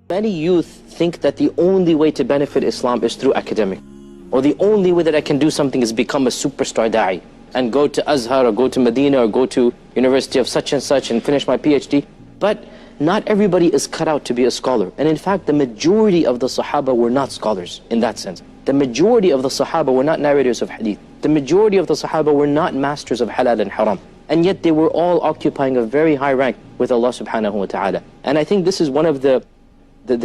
Many youth think that the only way to benefit Islam is through academic, or the only way that I can do something is become a superstar da'i and go to Azhar or go to Medina or go to University of such and such and finish my PhD. But not everybody is cut out to be a scholar. And in fact, the majority of the Sahaba were not scholars in that sense. The majority of the Sahaba were not narrators of hadith. The majority of the Sahaba were not masters of halal and haram. And yet they were all occupying a very high rank with Allah subhanahu wa ta'ala. And I think this is one of the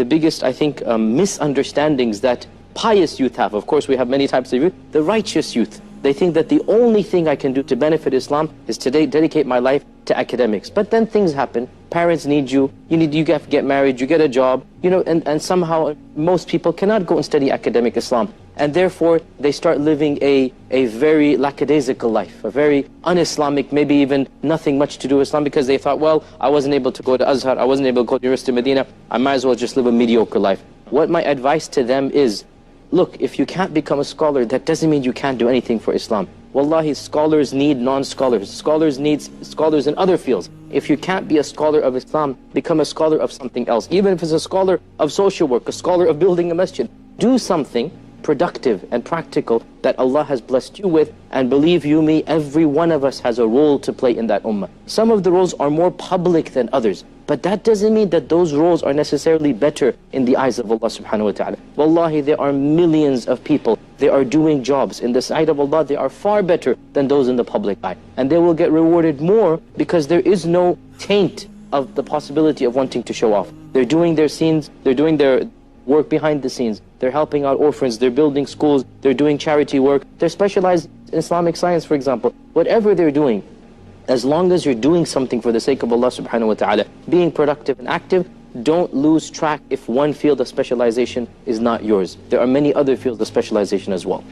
biggest, I think, misunderstandings that pious youth have. Of course, we have many types of youth. The righteous youth, they think that the only thing I can do to benefit Islam is to dedicate my life to academics. But then things happen. Parents need you. You have to get married. You get a job. And somehow most people cannot go and study academic Islam. And therefore, they start living a very lackadaisical life, a very un-Islamic, maybe even nothing much to do with Islam, because they thought, well, I wasn't able to go to Azhar, I wasn't able to go to University of Medina, I might as well just live a mediocre life. What my advice to them is, look, if you can't become a scholar, that doesn't mean you can't do anything for Islam. Wallahi, scholars need non-scholars. Scholars need scholars in other fields. If you can't be a scholar of Islam, become a scholar of something else. Even if it's a scholar of social work, a scholar of building a masjid. Do something productive and practical that Allah has blessed you with, and believe you me, every one of us has a role to play in that ummah. Some of the roles are more public than others, but that doesn't mean that those roles are necessarily better in the eyes of Allah subhanahu wa ta'ala. Wallahi, there are millions of people, they are doing jobs in the sight of Allah, they are far better than those in the public eye, and they will get rewarded more because there is no taint of the possibility of wanting to show off. They're doing their scenes, they're doing their work behind the scenes, they're helping out orphans, they're building schools, they're doing charity work, they're specialized in Islamic science, for example. Whatever they're doing, as long as you're doing something for the sake of Allah subhanahu wa ta'ala, being productive and active, don't lose track if one field of specialization is not yours. There are many other fields of specialization as well.